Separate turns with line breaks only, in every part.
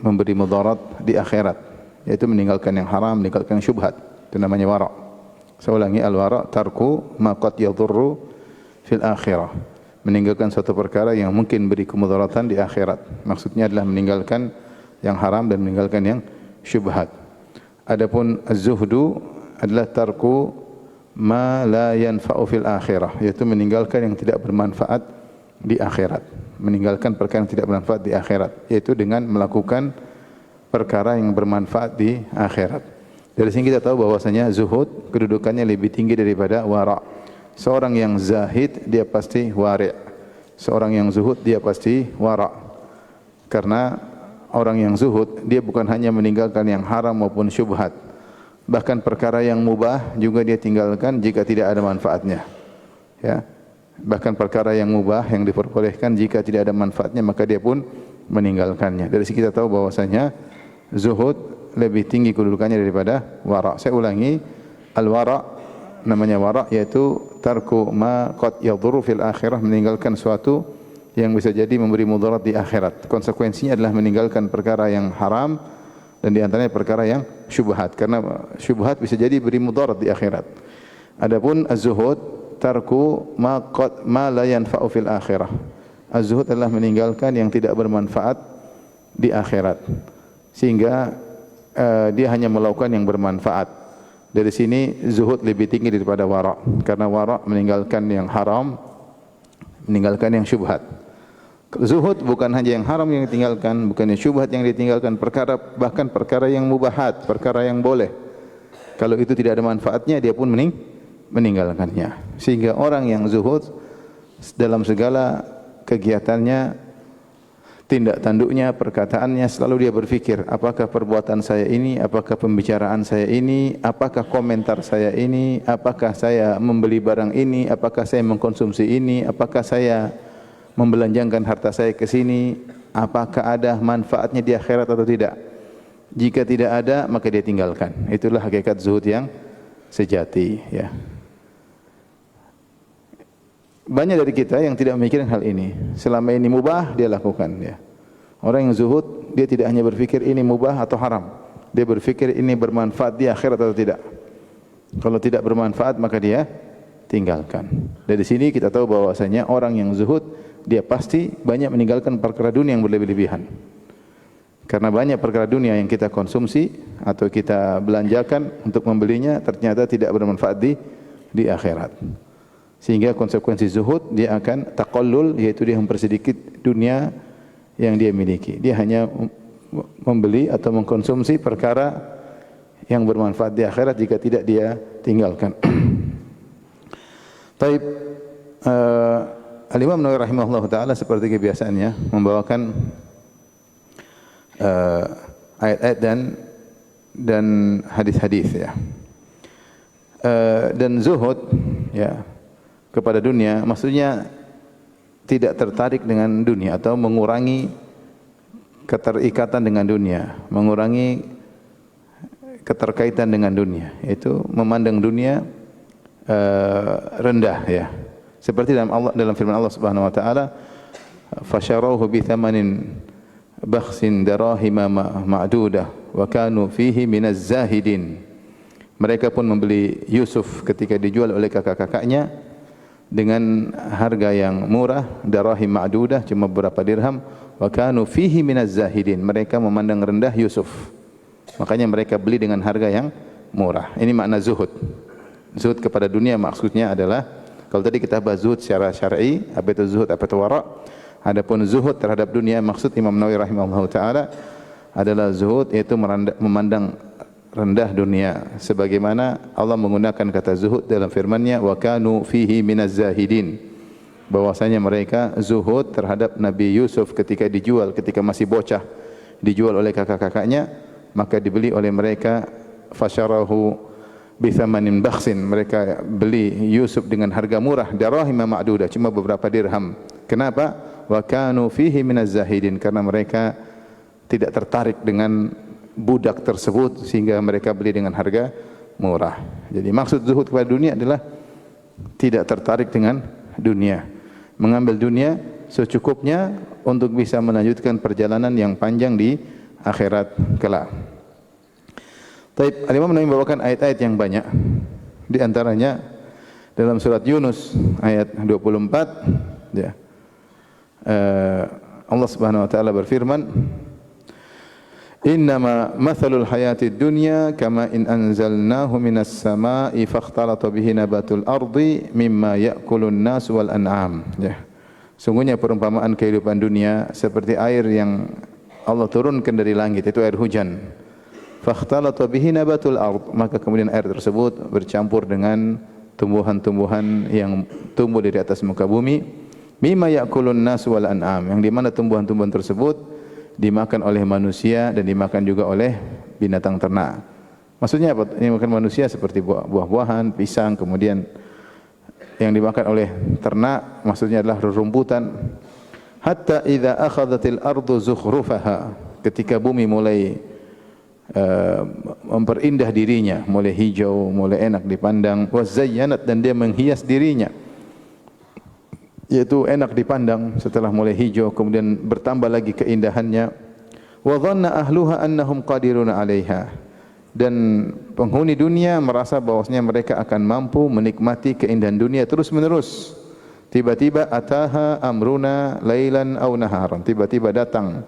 memberi mudarat di akhirat, yaitu meninggalkan yang haram, meninggalkan syubhat. Itu namanya wara'. Saya ulangi, al-wara' tarku ma qad yadhurru fil akhirah. Meninggalkan suatu perkara yang mungkin beri kemudaratan di akhirat. Maksudnya adalah meninggalkan yang haram dan meninggalkan yang syubhat. Adapun az-zuhdu adalah tarku ma la yanfa'u fil akhirah, yaitu meninggalkan yang tidak bermanfaat di akhirat. Meninggalkan perkara yang tidak bermanfaat di akhirat, yaitu dengan melakukan perkara yang bermanfaat di akhirat. Dari sini kita tahu bahwasanya zuhud kedudukannya lebih tinggi daripada wara'. Seorang yang zahid dia pasti wari'. Seorang yang zuhud dia pasti wara'. Karena orang yang zuhud dia bukan hanya meninggalkan yang haram maupun syubhat, bahkan perkara yang mubah juga dia tinggalkan jika tidak ada manfaatnya. Ya. Bahkan perkara yang mubah yang diperbolehkan jika tidak ada manfaatnya maka dia pun meninggalkannya. Dari sini kita tahu bahwasanya zuhud lebih tinggi kedudukannya daripada wara'. Saya ulangi, al-wara' namanya wara' yaitu tarku ma qad yadhurru fil akhirah, meninggalkan suatu yang bisa jadi memberi mudarat di akhirat. Konsekuensinya adalah meninggalkan perkara yang haram dan di antaranya perkara yang syubhat, karena syubhat bisa jadi beri mudarat di akhirat. Adapun az-zuhud tarku ma la yanfa'u fil akhirah. Az-zuhud adalah meninggalkan yang tidak bermanfaat di akhirat, sehingga dia hanya melakukan yang bermanfaat. Dari sini zuhud lebih tinggi daripada wara', karena wara' meninggalkan yang haram, meninggalkan yang syubhat. Zuhud bukan hanya yang haram yang ditinggalkan, bukan yang syubhat yang ditinggalkan, bahkan perkara yang mubahat, perkara yang boleh. Kalau itu tidak ada manfaatnya, dia pun meninggalkannya. Sehingga orang yang zuhud dalam segala kegiatannya, tindak tanduknya, perkataannya, selalu dia berpikir, apakah perbuatan saya ini, apakah pembicaraan saya ini, apakah komentar saya ini, apakah saya membeli barang ini, apakah saya mengkonsumsi ini, apakah saya membelanjakan harta saya ke sini, apakah ada manfaatnya di akhirat atau tidak. Jika tidak ada, maka dia tinggalkan. Itulah hakikat zuhud yang sejati, ya. Banyak dari kita yang tidak memikirkan hal ini. Selama ini mubah dia lakukan, ya. Orang yang zuhud dia tidak hanya berpikir ini mubah atau haram. Dia berpikir ini bermanfaat di akhirat atau tidak. Kalau tidak bermanfaat maka dia tinggalkan. Dari sini kita tahu bahwasanya orang yang zuhud dia pasti banyak meninggalkan perkara dunia yang berlebih-lebihan. Karena banyak perkara dunia yang kita konsumsi atau kita belanjakan untuk membelinya ternyata tidak bermanfaat di akhirat. Sehingga konsekuensi zuhud dia akan taqallul, yaitu dia mempersedikit dunia yang dia miliki. Dia hanya membeli atau mengkonsumsi perkara yang bermanfaat di akhirat jika tidak dia tinggalkan. Taib, Al-Imam Nawawi rahimahullah ta'ala seperti kebiasaannya membawakan ayat-ayat dan hadis-hadis, ya. Dan zuhud, ya, kepada dunia maksudnya tidak tertarik dengan dunia atau mengurangi keterikatan dengan dunia, mengurangi keterkaitan dengan dunia, yaitu memandang dunia rendah, ya. Seperti dalam firman Allah Subhanahu wa taala, "Fasharawhu bi thamanin bakhsin darahima ma'dudah wa kanu fihi minaz zahidin." Mereka pun membeli Yusuf ketika dijual oleh kakak-kakaknya dengan harga yang murah, darahim ma'dudah, cuma beberapa dirham, wa kanu fihi minaz zahidin. Mereka memandang rendah Yusuf. Makanya mereka beli dengan harga yang murah. Ini makna zuhud. Zuhud kepada dunia maksudnya adalah, kalau tadi kita bahas zuhud secara syar'i, apa itu zuhud, apa itu wara'. Adapun zuhud terhadap dunia, maksud Imam Nawawi rahimahullah taala adalah zuhud yaitu memandang rendah dunia, sebagaimana Allah menggunakan kata zuhud dalam firman-Nya, wa kanu fihi minaz zahidin. Bahwasanya mereka zuhud terhadap Nabi Yusuf ketika dijual, ketika masih bocah, dijual oleh kakak-kakaknya, maka dibeli oleh mereka, fasyarahu bithamanin bakhsin, mereka beli Yusuf dengan harga murah, darahim ma'dudah, cuma beberapa dirham. Kenapa? Wa kanu fihi minaz zahidin, karena mereka tidak tertarik dengan budak tersebut sehingga mereka beli dengan harga murah. Jadi maksud zuhud kepada dunia adalah tidak tertarik dengan dunia, mengambil dunia secukupnya untuk bisa melanjutkan perjalanan yang panjang di akhirat kelak. Taib, Al-Imam Nawawi membawakan ayat-ayat yang banyak. Di antaranya dalam surat Yunus ayat 24 ya. Allah Subhanahu wa taala berfirman, "Innama mathalul hayatid dunya kama in anzalnahu minas sama'i fakhtalata bihi nabatul ardi mimma ya'kulun nas wal an'am." Ya. Sungguhnya perumpamaan kehidupan dunia seperti air yang Allah turunkan dari langit, itu air hujan. Fakhtalata bihi nabatul ard, maka kemudian air tersebut bercampur dengan tumbuhan-tumbuhan yang tumbuh dari atas muka bumi. Mimma ya'kulun nas wal an'am, yang di mana tumbuhan-tumbuhan tersebut dimakan oleh manusia dan dimakan juga oleh binatang ternak. Maksudnya apa? Ini makan manusia seperti buah-buahan, pisang, kemudian yang dimakan oleh ternak maksudnya adalah rerumputan. Hatta idza akhadhatil ardu zukhrufaha, ketika bumi mulai memperindah dirinya, mulai hijau, mulai enak dipandang, wa zayyanat, dan dia menghias dirinya, yaitu enak dipandang setelah mulai hijau, kemudian bertambah lagi keindahannya. Wa dhanna ahluha annahum qadiruna 'alaiha, dan penghuni dunia merasa bahwasanya mereka akan mampu menikmati keindahan dunia terus-menerus. Tiba-tiba ataha amruna lailan aw naharan, tiba-tiba datang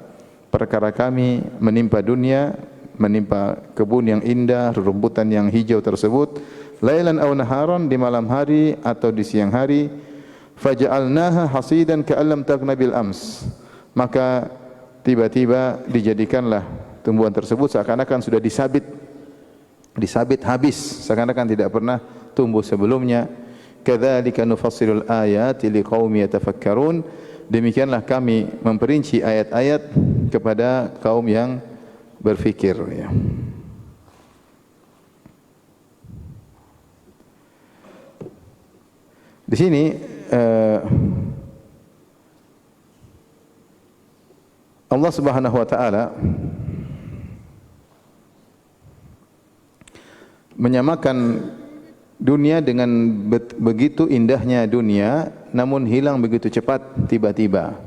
perkara kami menimpa dunia, menimpa kebun yang indah, rumputan yang hijau tersebut, lailan aw naharan, di malam hari atau di siang hari. Faja'alnaha hasidan ka'allam taghna bil ams, maka tiba-tiba dijadikanlah tumbuhan tersebut seakan-akan sudah disabit habis, seakan-akan tidak pernah tumbuh sebelumnya. Kadzalika nufassilul ayati liqaumi yatafakkarun, demikianlah kami memperinci ayat-ayat kepada kaum yang berfikir ya. Di sini Allah Subhanahu wa taala menyamakan dunia dengan begitu indahnya dunia, namun hilang begitu cepat tiba-tiba.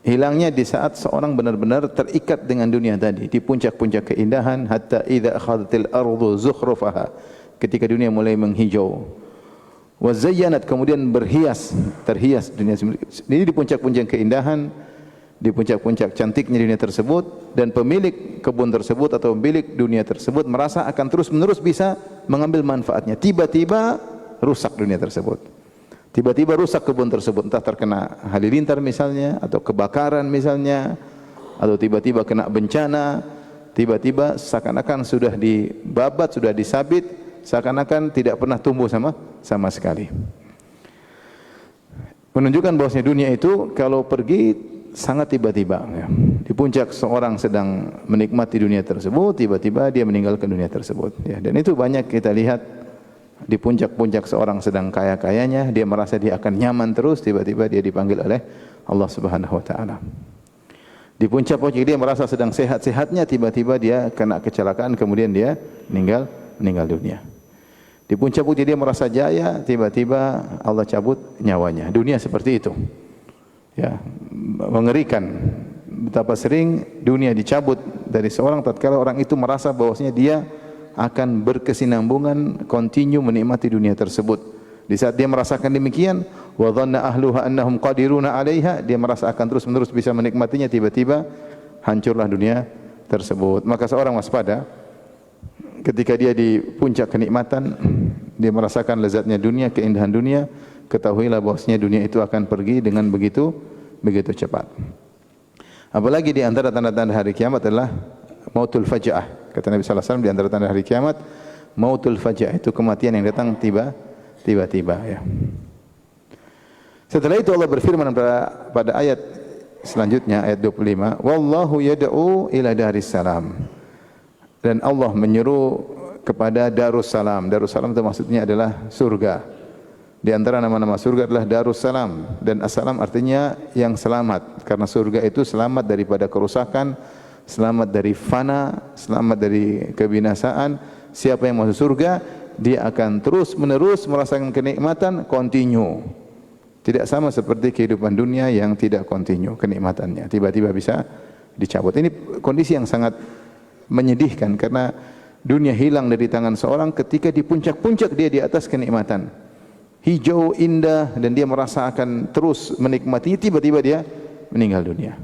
Hilangnya di saat seorang benar-benar terikat dengan dunia tadi, di puncak-puncak keindahan. Hatta idza akhadhatil ardu zukhrufaha, ketika dunia mulai menghijau. Wa zayyanat, kemudian terhias dunia. Ini di puncak-puncak keindahan, di puncak-puncak cantiknya dunia tersebut, dan pemilik kebun tersebut atau pemilik dunia tersebut merasa akan terus-menerus bisa mengambil manfaatnya. Tiba-tiba rusak dunia tersebut. Tiba-tiba rusak kebun tersebut, entah terkena halilintar misalnya, atau kebakaran misalnya, atau tiba-tiba kena bencana, tiba-tiba seakan-akan sudah dibabat, sudah disabit, seakan-akan tidak pernah tumbuh sama sekali. Menunjukkan bahwasanya dunia itu kalau pergi sangat tiba-tiba. Ya. Di puncak seorang sedang menikmati dunia tersebut, tiba-tiba dia meninggalkan dunia tersebut. Ya. Dan itu banyak kita lihat. Di puncak-puncak seorang sedang kaya-kayanya, dia merasa dia akan nyaman terus, tiba-tiba dia dipanggil oleh Allah Subhanahu wa taala. Di puncak-puncak dia merasa sedang sehat-sehatnya, tiba-tiba dia kena kecelakaan, kemudian dia meninggal dunia. Di puncak-puncak dia merasa jaya, tiba-tiba Allah cabut nyawanya. Dunia seperti itu. Ya, mengerikan. Betapa sering dunia dicabut dari seorang tatkala orang itu merasa bahwasanya dia akan berkesinambungan, continue menikmati dunia tersebut. Di saat dia merasakan demikian, wa dhanna ahluha annahum qadiruna 'alaiha, dia merasa akan terus-menerus bisa menikmatinya, tiba-tiba hancurlah dunia tersebut. Maka seorang waspada ketika dia di puncak kenikmatan, dia merasakan lezatnya dunia, keindahan dunia, ketahuilah bahwasanya dunia itu akan pergi dengan begitu cepat. Apalagi di antara tanda-tanda hari kiamat adalah mautul faja'ah. Kata Nabi sallallahu alaihi wasallam, di antara tanda hari kiamat mautul faja'ah, itu kematian yang datang tiba-tiba ya. Setelah itu Allah berfirman pada ayat selanjutnya, ayat 25, wallahu yad'u ila daris salam. Dan Allah menyeru kepada Darussalam. Darussalam itu maksudnya adalah surga. Di antara nama-nama surga adalah Darussalam, dan assalam artinya yang selamat, karena surga itu selamat daripada kerusakan, selamat dari fana, selamat dari kebinasaan. Siapa yang masuk surga, dia akan terus-menerus merasakan kenikmatan, continue. Tidak sama seperti kehidupan dunia yang tidak continue kenikmatannya. Tiba-tiba bisa dicabut. Ini kondisi yang sangat menyedihkan karena dunia hilang dari tangan seorang ketika di puncak-puncak dia di atas kenikmatan. Hijau, indah, dan dia merasa akan terus menikmati, tiba-tiba dia meninggal dunia.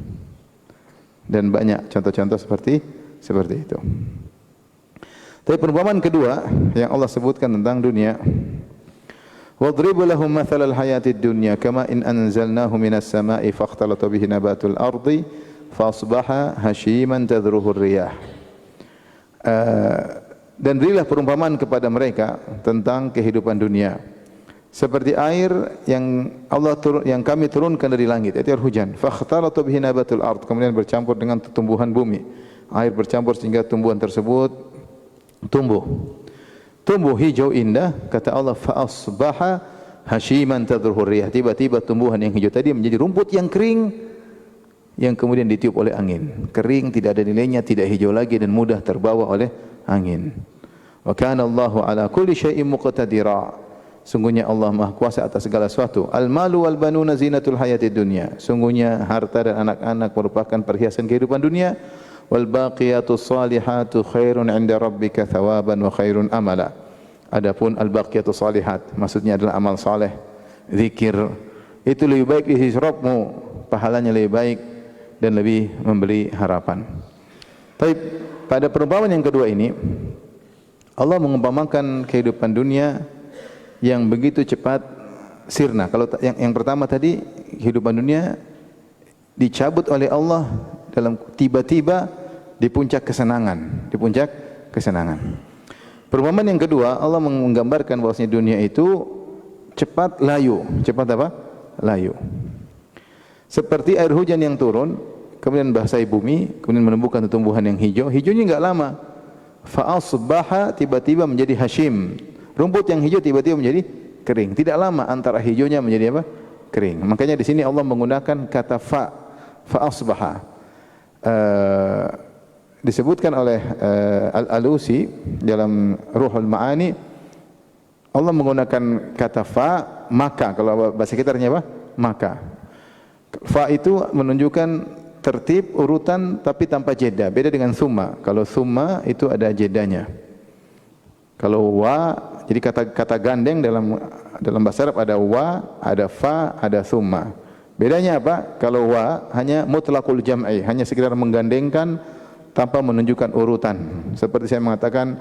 Dan banyak contoh-contoh seperti itu. Tapi perumpamaan kedua yang Allah sebutkan tentang dunia, وَاضْرِبُ لَهُمْ مَثَلَ الْحَيَاةِ الدُّنْيَا كَمَا إِنْ أَنْزَلْنَاهُ مِنَ السَّمَاءِ فَاخْتَلَطَ بِهِ نَبَاتُ الْأَرْضِ فَأَصْبَحَ هَشِيمًا تَذْرُهُ الرِّيَاحُ. Dan berilah perumpamaan kepada mereka tentang kehidupan dunia seperti air yang kami turunkan dari langit, yaitu air hujan. Fakhtalata bihi nabatul ard, kemudian bercampur dengan tumbuhan bumi. Air bercampur sehingga tumbuhan tersebut tumbuh hijau indah. Kata Allah, fa asbaha hashiman tadruhu riyah. Tiba-tiba tumbuhan yang hijau tadi menjadi rumput yang kering yang kemudian ditiup oleh angin. Kering, tidak ada nilainya, tidak hijau lagi dan mudah terbawa oleh angin. Wa kana Allahu ala kulli syai'in muqtadira. Sungguhnya Allah Maha Kuasa atas segala sesuatu. Al-malu wal banuna zinatul hayatid dunya. Sungguhnya harta dan anak-anak merupakan perhiasan kehidupan dunia. Wal baqiyatus salihatu khairun 'inda rabbika thawaban wa khairun amala. Adapun al-baqiyatus salihat maksudnya adalah amal saleh, zikir. Itu lebih baik di sisi Rabbmu, pahalanya lebih baik dan lebih memberi harapan. Tapi pada perumpamaan yang kedua ini Allah mengumpamakan kehidupan dunia yang begitu cepat sirna. Kalau yang pertama tadi kehidupan dunia dicabut oleh Allah dalam tiba-tiba di puncak kesenangan, Perumpamaan yang kedua Allah menggambarkan bahwasanya dunia itu cepat layu. Cepat apa? Layu. Seperti air hujan yang turun kemudian basahi bumi, kemudian menumbuhkan tumbuhan yang hijau. Hijaunya enggak lama. Fa asbaha, tiba-tiba menjadi hashim. Rumput yang hijau tiba-tiba menjadi kering. Tidak lama antara hijaunya menjadi apa? Kering. Makanya di sini Allah menggunakan kata fa asbaha. Disebutkan oleh Al-Alusi dalam Ruhul Ma'ani, Allah menggunakan kata fa, maka. Kalau bahasa kita artinya apa? Maka. Fa itu menunjukkan tertib, urutan tapi tanpa jeda. Beda dengan summa. Kalau summa itu ada jedanya. Kalau wa, jadi kata gandeng dalam bahasa Arab ada wa, ada fa, ada summa. Bedanya apa? Kalau wa hanya mutlaqul jam'i, hanya sekedar menggandengkan tanpa menunjukkan urutan. Seperti saya mengatakan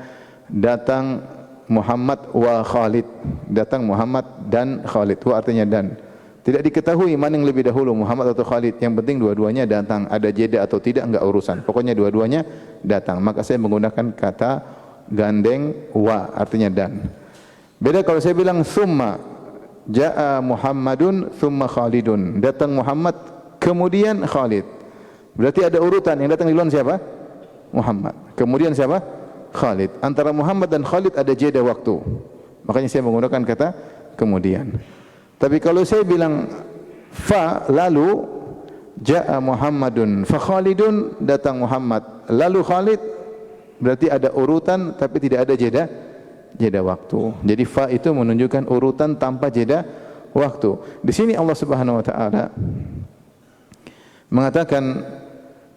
datang Muhammad wa Khalid. Datang Muhammad dan Khalid. Wa artinya dan. Tidak diketahui mana yang lebih dahulu, Muhammad atau Khalid. Yang penting dua-duanya datang. Ada jeda atau tidak enggak urusan. Pokoknya dua-duanya datang. Maka saya menggunakan kata gandeng wa artinya dan. Beda kalau saya bilang summa jaa Muhammadun summa Khalidun. Datang Muhammad kemudian Khalid. Berarti ada urutan. Yang datang duluan siapa? Muhammad. Kemudian siapa? Khalid. Antara Muhammad dan Khalid ada jeda waktu. Makanya saya menggunakan kata kemudian. Tapi kalau saya bilang fa lalu jaa Muhammadun fa Khalidun, datang Muhammad lalu Khalid, berarti ada urutan tapi tidak ada jeda waktu. Jadi fa itu menunjukkan urutan tanpa jeda waktu. Di sini Allah Subhanahu wa taala mengatakan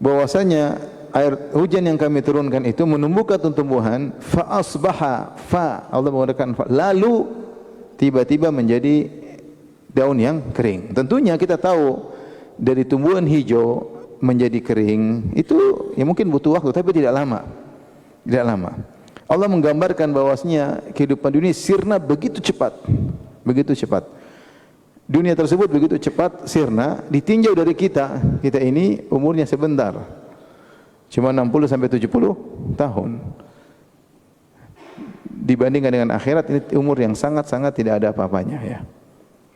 bahwasanya air hujan yang kami turunkan itu menumbuhkan tumbuhan, fa asbaha, fa Allah menggunakan fa, lalu tiba-tiba menjadi daun yang kering. Tentunya kita tahu dari tumbuhan hijau menjadi kering itu ya mungkin butuh waktu tapi tidak lama. Tidak lama. Allah menggambarkan bahwasanya kehidupan dunia sirna begitu cepat. Begitu cepat. Dunia tersebut begitu cepat sirna, ditinjau dari kita. Kita ini umurnya sebentar. Cuma 60 sampai 70 tahun. Dibandingkan dengan akhirat ini umur yang sangat-sangat tidak ada apa-apanya ya.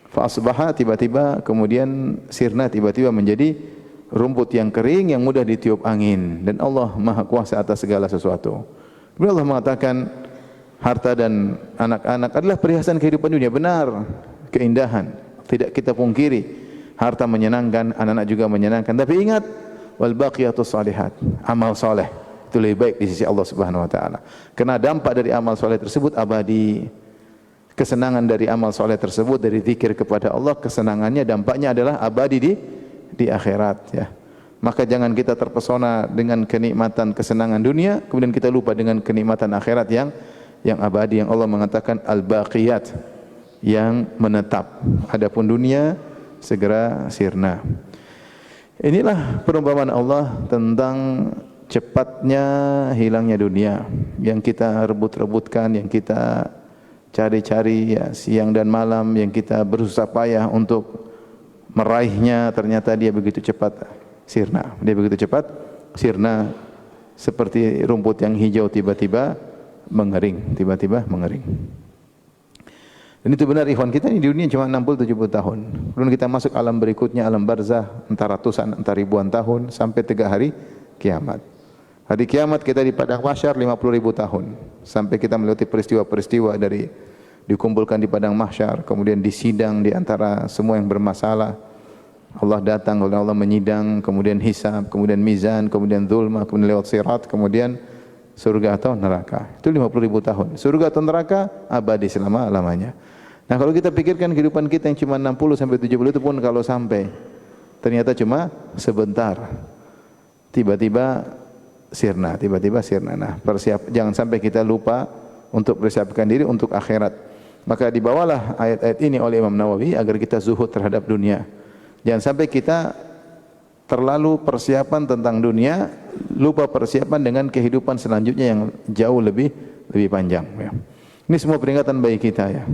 Fa asbaha, tiba-tiba kemudian sirna, tiba-tiba menjadi rumput yang kering yang mudah ditiup angin, dan Allah Maha Kuasa atas segala sesuatu. Kemudian Allah mengatakan harta dan anak-anak adalah perhiasan kehidupan dunia. Benar, keindahan, tidak kita pungkiri. Harta menyenangkan, anak-anak juga menyenangkan. Tapi ingat, wal baqiyatus salihat, amal soleh itu lebih baik di sisi Allah Subhanahu wa taala. Karena dampak dari amal soleh tersebut abadi. Kesenangan dari amal soleh tersebut, dari zikir kepada Allah, kesenangannya, dampaknya adalah abadi di akhirat ya. Maka jangan kita terpesona dengan kenikmatan kesenangan dunia, kemudian kita lupa dengan kenikmatan akhirat yang abadi, yang Allah mengatakan al-baqiyat, yang menetap. Adapun dunia segera sirna. Inilah perumpamaan Allah tentang cepatnya hilangnya dunia, yang kita rebut-rebutkan, yang kita cari-cari ya, siang dan malam, yang kita berusaha payah untuk meraihnya, ternyata dia begitu cepat sirna. Dia begitu cepat sirna, seperti rumput yang hijau tiba-tiba mengering, tiba-tiba mengering. Dan itu benar, ikhwan, kita ini di dunia cuma 60-70 tahun. Kemudian kita masuk alam berikutnya, alam barzah, entah ratusan, entah ribuan tahun, sampai 3 hari kiamat. Hari kiamat kita di padang mahsyar 50.000 tahun, sampai kita melewati peristiwa-peristiwa dari dikumpulkan di padang mahsyar, kemudian disidang di antara semua yang bermasalah. Allah datang, Allah menyidang, kemudian hisab, kemudian mizan, kemudian zulma, kemudian lewat sirat, kemudian surga atau neraka. Itu 50.000 tahun. Surga atau neraka abadi selama-lamanya. Nah, kalau kita pikirkan kehidupan kita yang cuma 60 sampai 70 itu pun kalau sampai ternyata cuma sebentar. Tiba-tiba sirna, tiba-tiba sirna. Nah, jangan sampai kita lupa untuk persiapkan diri untuk akhirat. Maka dibawalah ayat-ayat ini oleh Imam Nawawi agar kita zuhud terhadap dunia. Jangan sampai kita terlalu persiapan tentang dunia, lupa persiapan dengan kehidupan selanjutnya yang jauh lebih panjang. Ya. Ini semua peringatan bagi kita ya.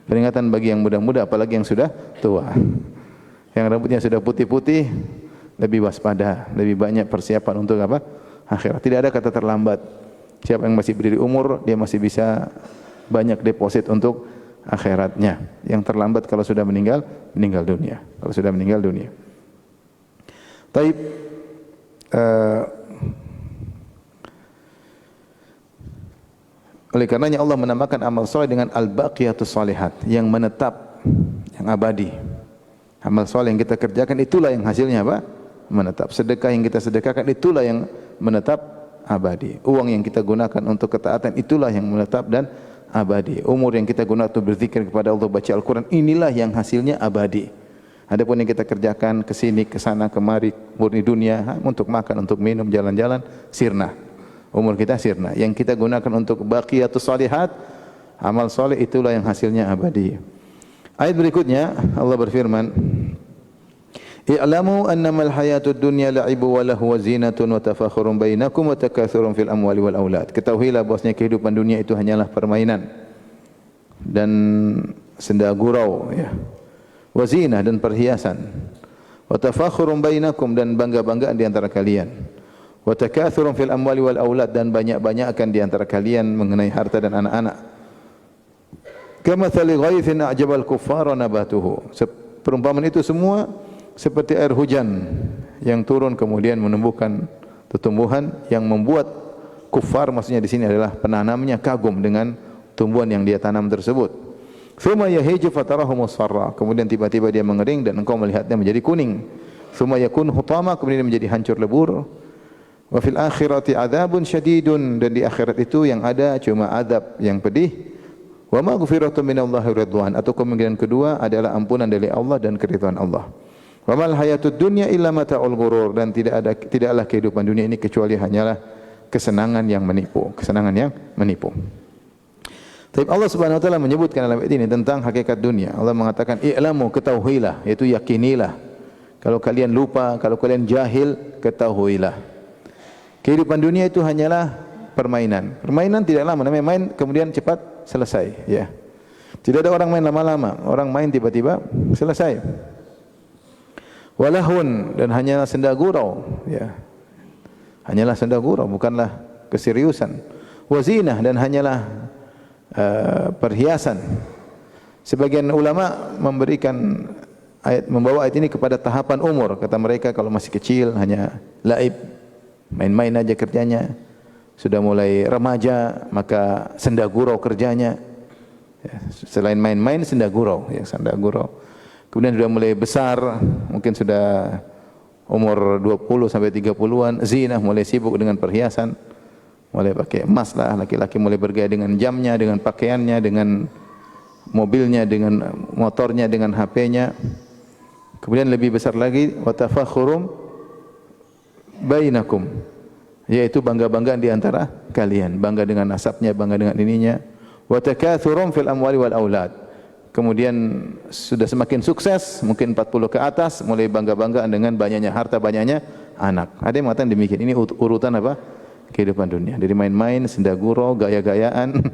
Peringatan bagi yang muda-muda, apalagi yang sudah tua. Yang rambutnya sudah putih-putih, lebih waspada, lebih banyak persiapan untuk apa? Akhirat. Tidak ada kata terlambat. Siapa yang masih berdiri umur, dia masih bisa banyak deposit untuk akhiratnya. Yang terlambat kalau sudah meninggal dunia. Kalau sudah meninggal dunia. Taib, oleh karenanya Allah menamakan amal soleh dengan al-baqiyatus salihat, yang menetap, yang abadi. Amal soleh yang kita kerjakan itulah yang hasilnya apa? Menetap. Sedekah yang kita sedekahkan itulah yang menetap, abadi. Uang yang kita gunakan untuk ketaatan itulah yang menetap dan abadi. Umur yang kita gunakan untuk berzikir kepada Allah, baca Al-Quran, inilah yang hasilnya abadi. Adapun yang kita kerjakan ke sini, ke sana, kemari, murni dunia, untuk makan, untuk minum, jalan-jalan, sirna. Umur kita sirna. Yang kita gunakan untuk baqiyatus salihat, amal soleh, itulah yang hasilnya abadi. Ayat berikutnya Allah berfirman, "I'lamu annamal hayatud dunya la'ibu wa lahu wa zinatun wa tafakhurun bainakum wa takatsurun fil amwali wal aulad." Ketahuilah bahwasanya kehidupan dunia itu hanyalah permainan dan senda gurau ya. Wa zinah, dan perhiasan. Wa tafakhurun bainakum, dan bangga-banggaan di antara kalian. Wa takatsurun fil amwali wal aulad, dan banyak-banyakkan di antara kalian mengenai harta dan anak-anak. Kamathali ghaithin a'jabal kuffara nabatuhu. Perumpamaan itu semua seperti air hujan yang turun kemudian menumbuhkan tumbuhan yang membuat kufar, maksudnya di sini adalah penanamnya, kagum dengan tumbuhan yang dia tanam tersebut. Thumma yahiju fatarahu musfarra, kemudian tiba-tiba dia mengering dan engkau melihatnya menjadi kuning. Thumma yakun hutama, kemudian dia menjadi hancur lebur. Wa fil akhirati adzabun syadidun, dan di akhirat itu yang ada cuma azab yang pedih. Wa maghfiratun minallahi ridwan, atau kemungkinan kedua adalah ampunan dari Allah dan keridhaan Allah. Wa mal hayatud dunya illa mata'ul ghurur, dan tidaklah kehidupan dunia ini kecuali hanyalah kesenangan yang menipu, kesenangan yang menipu. Tapi Allah Subhanahu wa taala menyebutkan dalam ayat ini tentang hakikat dunia. Allah mengatakan, "I'lamu", ketahuilah, yaitu yakinilah. Kalau kalian lupa, kalau kalian jahil, ketahuilah. Kehidupan dunia itu hanyalah permainan. Permainan tidak lama, namanya main kemudian cepat selesai, ya. Tidak ada orang main lama-lama, orang main tiba-tiba selesai. Walahun, dan hanyalah senda gurau, ya. Hanyalah senda gurau, bukanlah keseriusan. Wazinah, dan hanyalah perhiasan. Sebagian ulama membawa ayat ini kepada tahapan umur. Kata mereka kalau masih kecil hanya laib, main-main aja kerjanya. Sudah mulai remaja maka senda gurau kerjanya. Ya, selain main-main senda gurau, ya, senda gurau. Kemudian sudah mulai besar, mungkin sudah umur 20 sampai 30-an, zinah, mulai sibuk dengan perhiasan. Mulai pakai emas lah, laki-laki mulai bergaya dengan jamnya, dengan pakaiannya, dengan mobilnya, dengan motornya, dengan HP-nya. Kemudian lebih besar lagi, wa tafakhurum bainakum, yaitu bangga-banggaan di antara kalian, bangga dengan nasabnya, bangga dengan ininya. Wa takatsurum fil amwali wal aulad. Kemudian sudah semakin sukses, mungkin 40 ke atas, mulai bangga-banggaan dengan banyaknya harta, banyaknya anak. Ada yang mengatakan demikian. Ini urutan apa? Kehidupan dunia. Dari main-main, sendaguro, gaya-gayaan,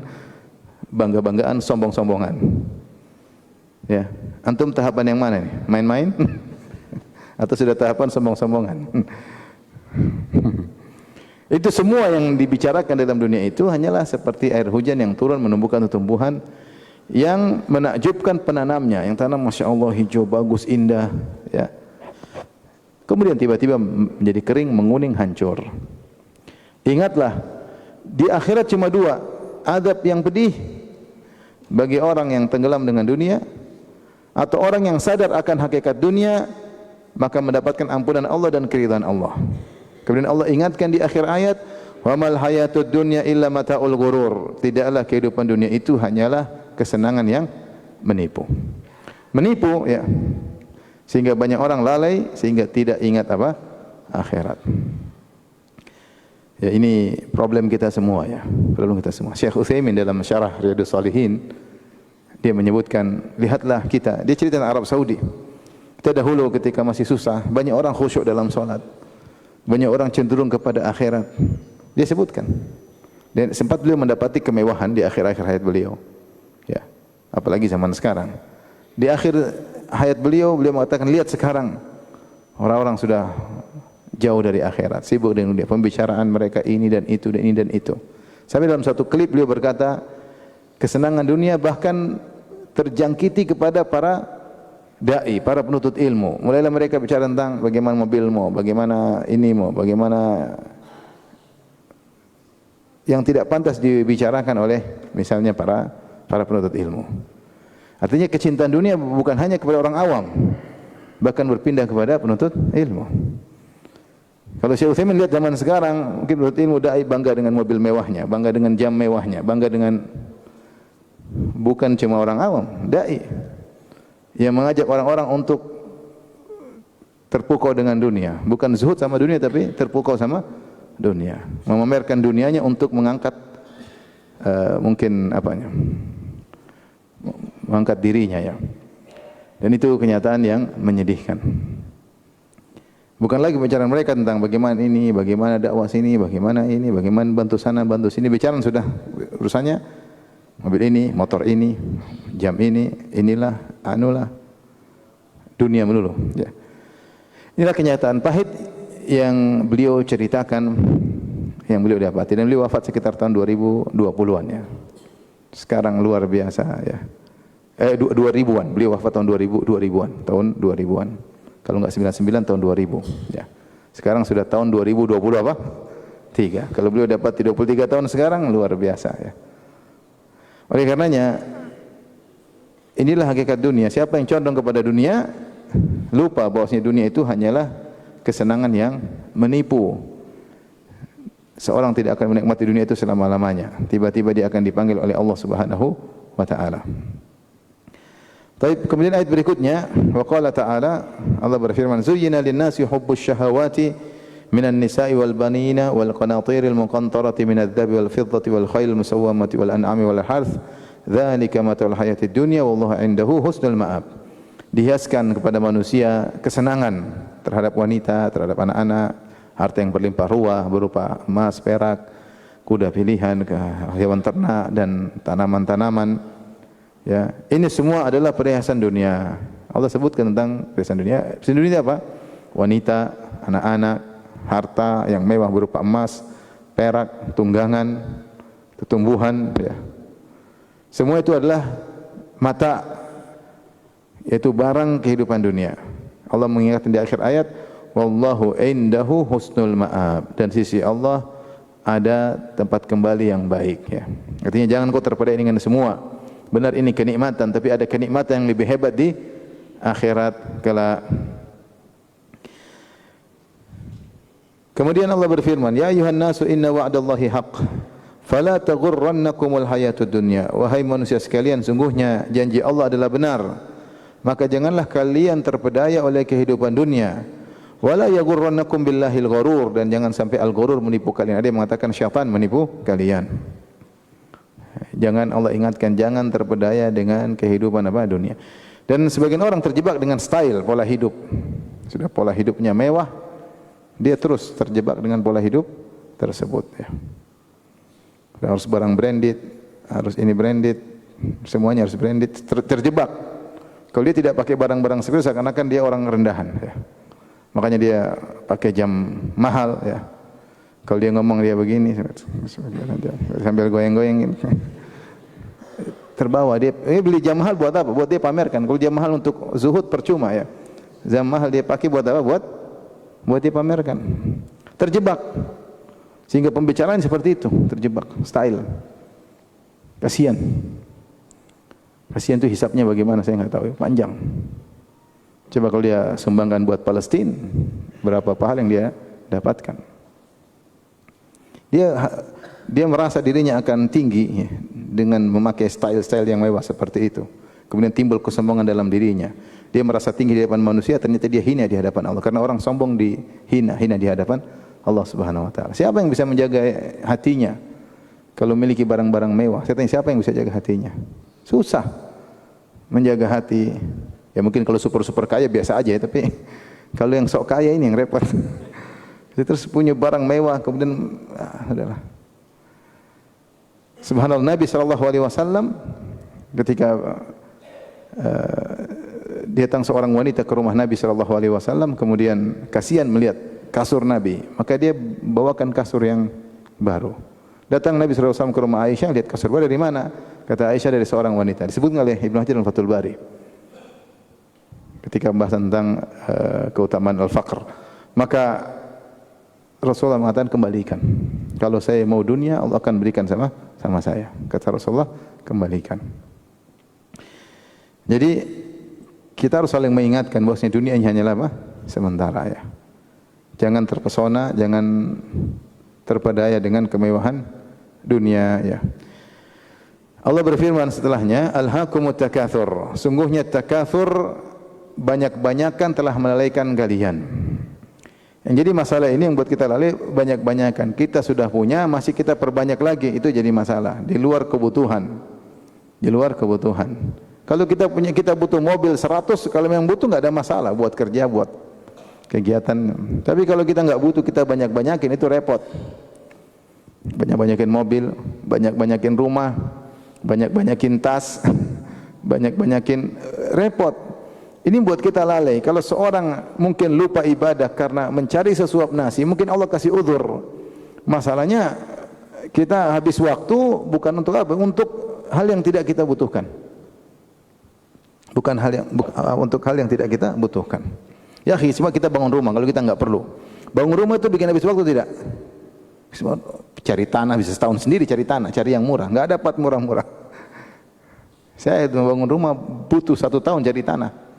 bangga-banggaan, sombong-sombongan. Ya, antum tahapan yang mana nih? Main-main atau sudah tahapan sombong-sombongan? Itu semua yang dibicarakan dalam dunia itu hanyalah seperti air hujan yang turun menumbuhkan tumbuhan yang menakjubkan penanamnya, yang tanam Masya Allah hijau, bagus, indah, ya. Kemudian tiba-tiba menjadi kering, menguning, hancur. Ingatlah, di akhirat cuma dua, azab yang pedih bagi orang yang tenggelam dengan dunia, atau orang yang sadar akan hakikat dunia, maka mendapatkan ampunan Allah dan keridhaan Allah. Kemudian Allah ingatkan di akhir ayat, wa mal hayatud dunya illa mata'ul ghurur. Tidaklah kehidupan dunia itu hanyalah kesenangan yang menipu. Menipu, ya. Sehingga banyak orang lalai sehingga tidak ingat apa? Akhirat. Ya, ini problem kita semua, ya. Problem kita semua. Syekh Utsaimin dalam syarah Riyadhus Shalihin dia menyebutkan, lihatlah kita, dia cerita tentang Arab Saudi. Kita dahulu ketika masih susah, banyak orang khusyuk dalam salat. Banyak orang cenderung kepada akhirat. Dia sebutkan. Dan sempat beliau mendapati kemewahan di akhir-akhir hayat beliau. Ya, apalagi zaman sekarang. Di akhir hayat beliau mengatakan, lihat sekarang orang-orang sudah jauh dari akhirat, sibuk dengan dunia, pembicaraan mereka ini dan itu dan ini dan itu. Sampai dalam satu klip beliau berkata, kesenangan dunia bahkan terjangkiti kepada para dai, para penuntut ilmu. Mulailah mereka bicara tentang bagaimana mobilmu, bagaimana inimu, bagaimana yang tidak pantas dibicarakan oleh misalnya para penuntut ilmu. Artinya kecintaan dunia bukan hanya kepada orang awam, bahkan berpindah kepada penuntut ilmu. Kalau Syekh Utsaimin lihat zaman sekarang, mungkin penuntut ilmu dai bangga dengan mobil mewahnya, bangga dengan jam mewahnya, bangga dengan, bukan cuma orang awam, dai yang mengajak orang-orang untuk terpukau dengan dunia, bukan zuhud sama dunia tapi terpukau sama dunia, memamerkan dunianya untuk mengangkat mungkin apanya, mengangkat dirinya, ya. Dan itu kenyataan yang menyedihkan. Bukan lagi bicara mereka tentang bagaimana ini, bagaimana dakwah sini, bagaimana ini, bagaimana bantu sana, bantu sini. Bicara sudah urusannya mobil ini, motor ini, jam ini, inilah, anulah, dunia melulu. Ya. Inilah kenyataan pahit yang beliau ceritakan, yang beliau dapati. Dan beliau wafat sekitar tahun 2020-an, ya. Sekarang luar biasa, ya. 2000-an, beliau wafat tahun 2000-an, tahun 2000-an. Kalau enggak 99 tahun 2000, ya. Sekarang sudah tahun 2020 apa? 3. Kalau beliau dapat 23 tahun sekarang luar biasa, ya. Oleh karenanya inilah hakikat dunia. Siapa yang condong kepada dunia, lupa bahwasanya dunia itu hanyalah kesenangan yang menipu. Seorang tidak akan menikmati dunia itu selama-lamanya. Tiba-tiba dia akan dipanggil oleh Allah Subhanahu wa taala. Baik, kemudian ayat berikutnya, wa qala ta'ala, Allah berfirman, "Zuyyina lin-nasi hubbus syahawati minan nisa'i wal banina wal qanatiril muqantarati minadh dhahabi wal fiddati wal khailil musawwamati wal an'ami wal harth, dzalika mata'ul hayatid dunya wallahu 'indahu husnul ma'ab." Dihiaskan kepada manusia kesenangan terhadap wanita, terhadap anak-anak, harta yang berlimpah ruah berupa emas, perak, kuda pilihan, hewan ternak dan tanaman-tanaman. Ya, ini semua adalah perhiasan dunia. Allah sebutkan tentang perhiasan dunia. Perhiasan dunia apa? Wanita, anak-anak, harta yang mewah berupa emas, perak, tunggangan, tumbuhan, ya. Semua itu adalah mata, yaitu barang kehidupan dunia. Allah mengingatkan di akhir ayat, wallahu indahu husnul ma'ab, dan sisi Allah ada tempat kembali yang baik, ya. Artinya jangan kau terpedaya dengan semua. Benar ini kenikmatan, tapi ada kenikmatan yang lebih hebat di akhirat kelak. Kemudian Allah berfirman, ya ayuhan nasu inna wa'dallahi haqq fala taghurrannakumul hayatud dunya. Wahai manusia sekalian, sungguhnya janji Allah adalah benar, maka janganlah kalian terpedaya oleh kehidupan dunia. Wala yaghurrannakum billahil gharur, dan jangan sampai al-ghurur menipu kalian. Ada yang mengatakan syaitan menipu kalian. Jangan, Allah ingatkan, jangan terpedaya dengan kehidupan apa dunia. Dan sebagian orang terjebak dengan style, pola hidup. Sudah pola hidupnya mewah, dia terus terjebak dengan pola hidup tersebut ya. Harus barang branded, harus ini branded, semuanya harus branded, terjebak. Kalau dia tidak pakai barang-barang seperti itu, seakan-akan dia orang rendahan ya. Makanya dia pakai jam mahal ya. Kalau dia ngomong dia begini sambil goyang-goyang terbawa dia. Beli jam mahal buat apa? Buat dia pamerkan. Kalau jam mahal untuk zuhud percuma ya. Jam mahal dia pakai buat apa? Buat dia pamerkan. Terjebak. Sehingga pembicaraan seperti itu, terjebak style. Kasihan. Kasihan itu hisapnya bagaimana saya enggak tahu, panjang. Coba kalau dia sumbangkan buat Palestina, berapa pahala yang dia dapatkan. Dia merasa dirinya akan tinggi ya, dengan memakai style-style yang mewah seperti itu. Kemudian timbul kesombongan dalam dirinya. Dia merasa tinggi di hadapan manusia, ternyata dia hina di hadapan Allah. Karena orang sombong hina di hadapan Allah Subhanahu wa taala. Siapa yang bisa menjaga hatinya kalau memiliki barang-barang mewah? Saya tanya, siapa yang bisa jaga hatinya? Susah menjaga hati. Ya mungkin kalau super kaya biasa aja ya, tapi kalau yang sok kaya ini yang repot. Terus punya barang mewah kemudian adalah. Subhanallah, Nabi SAW ketika datang seorang wanita ke rumah Nabi SAW, kemudian kasihan melihat kasur Nabi, maka dia bawakan kasur yang baru. Datang Nabi SAW ke rumah Aisyah, lihat kasur baru, dari mana? Kata Aisyah, dari seorang wanita. Disebut oleh Ibnu Hajar dalam Fathul Bari ketika membahas tentang keutamaan al-faqr. Maka Rasulullah mengatakan, kembalikan. Kalau saya mau dunia, Allah akan berikan sama saya. Kata Rasulullah, kembalikan. Jadi kita harus saling mengingatkan bahwasanya dunia ini hanyalah apa? Sementara ya. Jangan terpesona, jangan terpedaya dengan kemewahan dunia ya. Allah berfirman setelahnya, alhaakumut takatsur. Sungguhnya takatsur, banyak-banyakan telah melalaikan kalian. Yang jadi masalah ini yang buat kita lalai, banyak-banyakan. Kita sudah punya, masih kita perbanyak lagi, itu jadi masalah. Di luar kebutuhan. Di luar kebutuhan. Kalau kita butuh mobil 100, kalau memang butuh enggak ada masalah buat kerja, buat kegiatan. Tapi kalau kita enggak butuh, kita banyak-banyakin, itu repot. Banyak-banyakin mobil, banyak-banyakin rumah, banyak-banyakin tas, banyak-banyakin repot. Ini buat kita lalai. Kalau seorang mungkin lupa ibadah karena mencari sesuap nasi, mungkin Allah kasih uzur. Masalahnya kita habis waktu bukan untuk apa? Untuk hal yang tidak kita butuhkan. Bukan untuk hal yang tidak kita butuhkan. Ya, cuma kita bangun rumah kalau kita enggak perlu. Bangun rumah itu bikin habis waktu tidak? Cari tanah bisa setahun sendiri, cari tanah, cari yang murah. Enggak dapat murah-murah. Saya bangun rumah butuh 1 tahun cari tanah.